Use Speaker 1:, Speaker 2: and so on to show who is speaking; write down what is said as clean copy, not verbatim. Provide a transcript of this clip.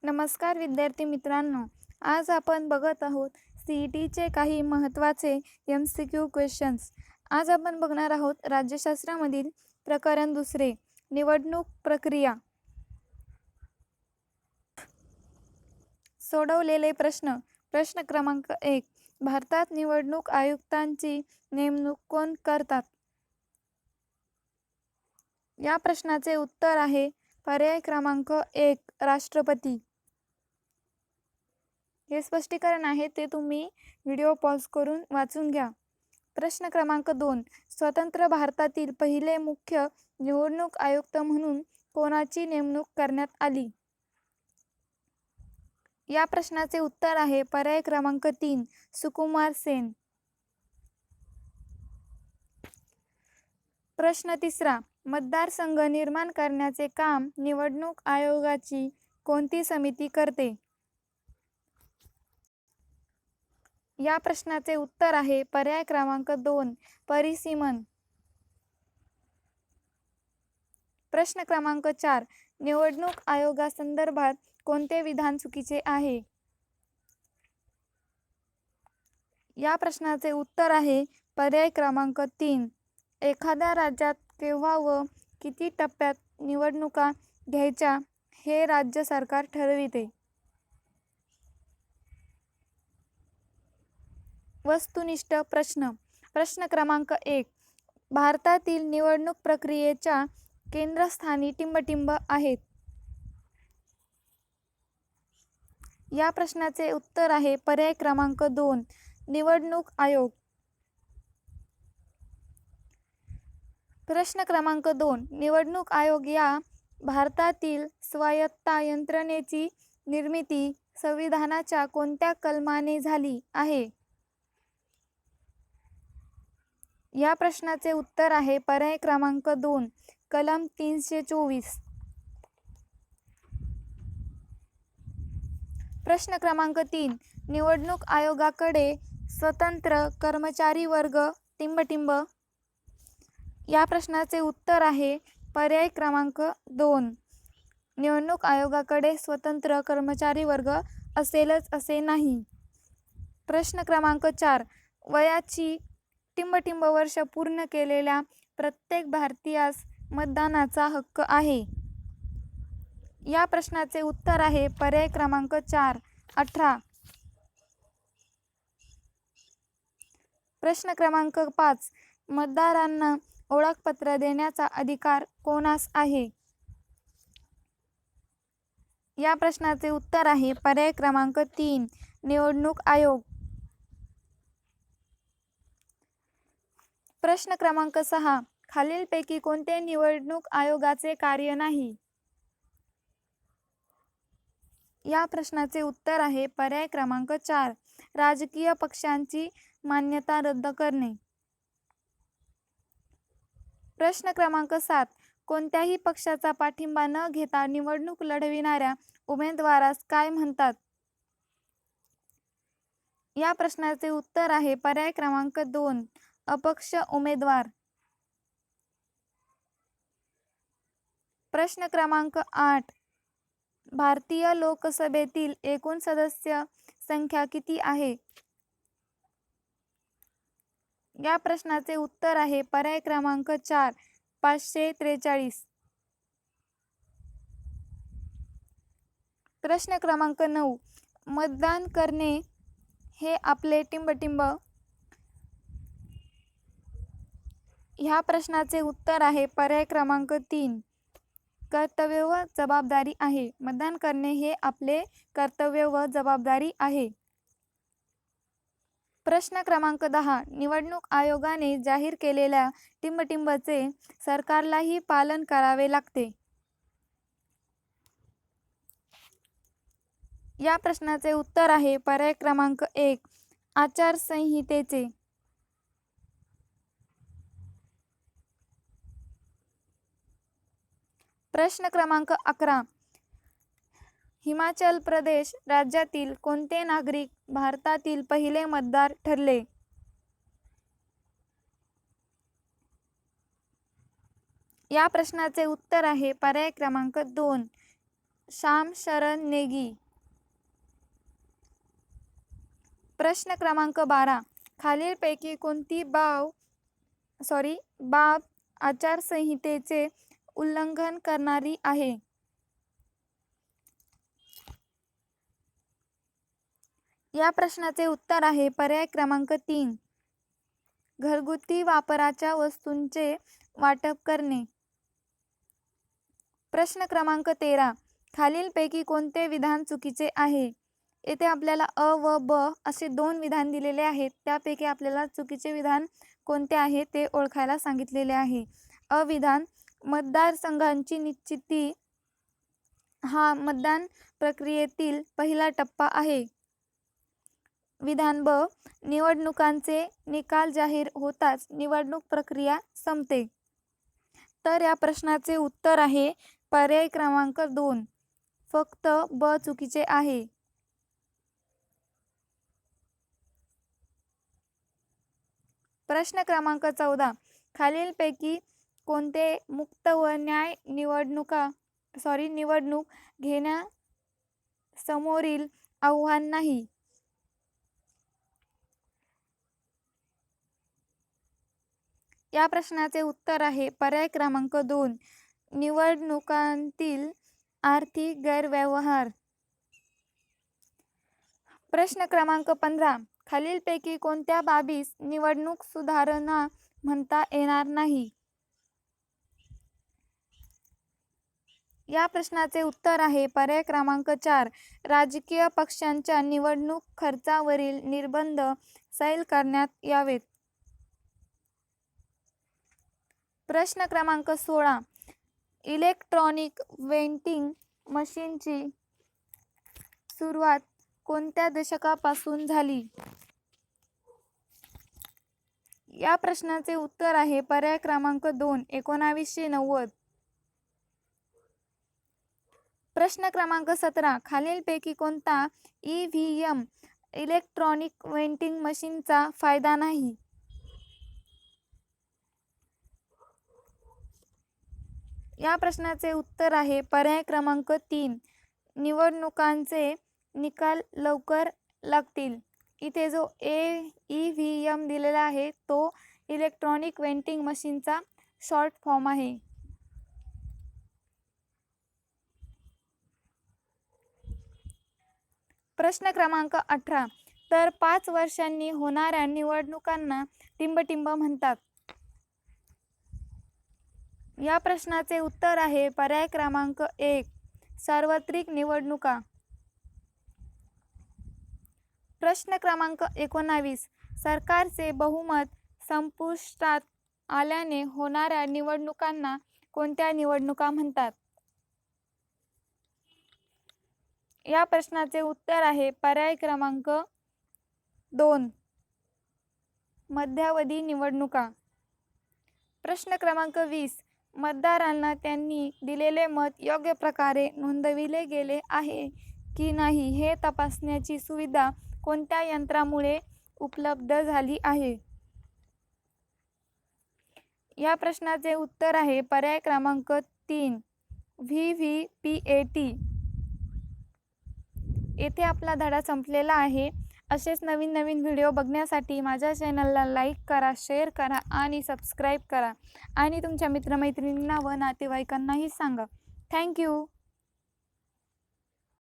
Speaker 1: नमस्कार विद्यार्थी मित्रांनो, आज आपण बघत आहोत CETचे काही महत्त्वाचे MCQ क्वेश्चन्स. आज आपण बघणार आहोत राज्यशास्त्रामधील प्रकरण दुसरे, निवडणूक प्रक्रिया. सोडवलेले प्रश्न. प्रश्न क्रमांक 1. भारतात निवडणूक आयुक्तांची नेमणूक कोण करतात? या प्रश्नाचे उत्तर आहे पर्याय क्रमांक 1, राष्ट्रपती. हे स्पष्टीकरण आहे ते तुम्ही व्हिडिओ पॉज करून वाचून घ्या. प्रश्न क्रमांक 2. स्वतंत्र भारतातील पहिले मुख्य निवडणूक आयुक्त म्हणून कोणाची नेमणूक करण्यात आली? या प्रश्नाचे उत्तर आहे पर्याय क्रमांक 3, सुकुमार सेन. प्रश्न 3. मतदारसंघ निर्माण करण्याचे काम निवडणूक आयोगाची कोणती समिती करते? या प्रश्नाचे उत्तर आहे पर्याय क्रमांक 2, परिसीमन. प्रश्न क्रमांक 4. निवडणूक आयोगासंदर्भात कोणते विधान चुकीचे आहे? या प्रश्नाचे उत्तर आहे पर्याय क्रमांक 3, एखाद्या राज्यात केव्हा व किती टप्प्यात निवडणुका घ्यायच्या हे राज्य सरकार ठरविते. वस्तुनिष्ठ प्रश्न. प्रश्न क्रमांक 1. भारतातील निवडणूक प्रक्रियेच्या केंद्रस्थानी टिंबटिंब आहेत. या प्रश्नाचे उत्तर आहे पर्याय क्रमांक 2, निवडणूक आयोग. प्रश्न क्रमांक 2. निवडणूक आयोग या भारतातील स्वायत्त यंत्रणेची निर्मिती संविधानाच्या कोणत्या कलमाने झाली आहे? या प्रश्नाचे उत्तर आहे पर्याय क्रमांक 2, कलम 324. प्रश्न क्रमांक 3. निवडणूक आयोगाकडे स्वतंत्र कर्मचारी वर्ग टिंबटिंब. या प्रश्नाचे उत्तर आहे पर्याय क्रमांक 2, निवडणूक आयोगाकडे स्वतंत्र कर्मचारी वर्ग असेलच असे नाही. प्रश्न क्रमांक 4. वयाची टिंबटिंब वर्ष पूर्ण केलेल्या प्रत्येक भारतीयास मतदानाचा हक्क आहे. या प्रश्नाचे उत्तर आहे पर्याय क्रमांक 4, 18. प्रश्न क्रमांक 5. मतदारांना ओळखपत्र देण्याचा अधिकार कोणास आहे? या प्रश्नाचे उत्तर आहे पर्याय क्रमांक 3, निवडणूक आयोग. प्रश्न क्रमांक 6. खालीलपैकी कोणते निवडणूक आयोगाचे कार्य नाही? या प्रश्नाचे उत्तर आहे पर्याय क्रमांक 4, राजकीय पक्षांची मान्यता रद्द करणे. प्रश्न क्रमांक 7. कोणत्याही पक्षाचा पाठिंबा न घेता निवडणूक लढविणाऱ्या उमेदवारास काय म्हणतात? या प्रश्नाचे उत्तर आहे पर्याय क्रमांक 2, अपक्ष उमेदवार. प्रश्न क्रमांक 8. भारतीय लोकसभेतील एकूण सदस्य संख्या किती आहे? या प्रश्नाचे उत्तर आहे पर्याय क्रमांक 4, 543. प्रश्न क्रमांक 9. मतदान करणे हे आपले टिंबटिंब. ह्या प्रश्नाचे उत्तर आहे पर्याय क्रमांक 3, कर्तव्य व जबाबदारी आहे. मतदान करणे हे आपले कर्तव्य व जबाबदारी आहे. प्रश्न क्रमांक 10. निवडणूक आयोगाने जाहीर केलेल्या टिंबटिंबचे सरकारलाही पालन करावे लागते. या प्रश्नाचे उत्तर आहे पर्याय क्रमांक 1, आचारसंहितेचे. प्रश्न क्रमांक 11. हिमाचल प्रदेश राज्यातील कोणते नागरिक भारतातील पहिले मतदार ठरले? या प्रश्नाचे उत्तर आहे पर्याय क्रमांक 2, श्याम शरण नेगी. प्रश्न क्रमांक 12. खालीलपैकी कोणती बाब आचारसंहितेचे उल्लंघन करणारी आहे? या प्रश्नाचे उत्तर आहे पर्याय क्रमांक 3. घरगुती वापराच्या वस्तूंचे वाटप करणे. प्रश्न क्रमांक 13. खालीलपैकी कोणते विधान चुकीचे आहे? येथे आपल्याला अ व ब असे 2 विधान दिलेले आहेत. त्यापैकी आपल्याला चुकीचे विधान कोणते आहे ते ओळखायला सांगितलेले आहे. अ विधान, मतदारसंघांची निश्चिती हा मतदान प्रक्रियेतील पहिला टप्पा आहे. विधान ब, निवडणुकांचे निकाल जाहीर होताच निवडणूक प्रक्रिया संपते. तर या प्रश्नाचे उत्तर आहे पर्याय क्रमांक 2. फक्त ब चुकीचे आहे. प्रश्न क्रमांक 14. खालीलपैकी कोणते मुक्त व न्याय निवडणूक घेण्यासमोरील आव्हान नाही? या प्रश्नाचे उत्तर आहे पर्याय क्रमांक 2. निवडणुकांतील आर्थिक गैरव्यवहार. प्रश्न क्रमांक 15. खालीलपैकी कोणत्या बाबीस निवडणूक सुधारणा म्हणता येणार नाही? या प्रश्नाचे उत्तर आहे पर्याय क्रमांक 4. राजकीय पक्षांच्या निवडणूक खर्चावरील निर्बंध सैल करण्यात यावेत. प्रश्न क्रमांक 16. इलेक्ट्रॉनिक वेंटिंग मशीनची सुरुवात कोणत्या दशकापासून झाली? या प्रश्नाचे उत्तर आहे पर्याय क्रमांक 2. 1990. प्रश्न क्रमांक 17. खालीलपैकी कोणता EVM इलेक्ट्रॉनिक वेंटिंग मशीनचा फायदा नाही? या प्रश्नाचे उत्तर आहे पर्याय क्रमांक 3. निवडणुकांचे निकाल लवकर लागतील. इथे जो EVM दिलेला आहे तो इलेक्ट्रॉनिक वेंटिंग मशीनचा शॉर्ट फॉर्म आहे. प्रश्न क्रमांक 18. तर 5 वर्षांनी होणाऱ्या निवडणुकांना टिंबटिंब म्हणतात. या प्रश्नाचे उत्तर आहे पर्याय क्रमांक 1. सार्वत्रिक निवडणुका. प्रश्न क्रमांक 19. सरकारचे बहुमत संपुष्टात आल्याने होणाऱ्या निवडणुकांना कोणत्या निवडणुका म्हणतात? या प्रश्नाचे उत्तर आहे पर्याय क्रमांक 2. मध्यावधी निवडणुका. प्रश्न क्रमांक 20. मतदारांना त्यांनी दिलेले मत योग्य प्रकारे नोंदविले गेले आहे की नाही हे तपासण्याची सुविधा कोणत्या यंत्रामुळे उपलब्ध झाली आहे? या प्रश्नाचे उत्तर आहे पर्याय क्रमांक 3. VVPAT. येथे आपला धडा संपलेला आहे. असेच नवीन नवीन व्हिडिओ बघण्यासाठी माझ्या चॅनलला लाईक करा, शेअर करा आणि सबस्क्राईब करा आणि तुमच्या मित्रमैत्रिणींना व नातेवाईकांनाही सांगा. थँक्यू.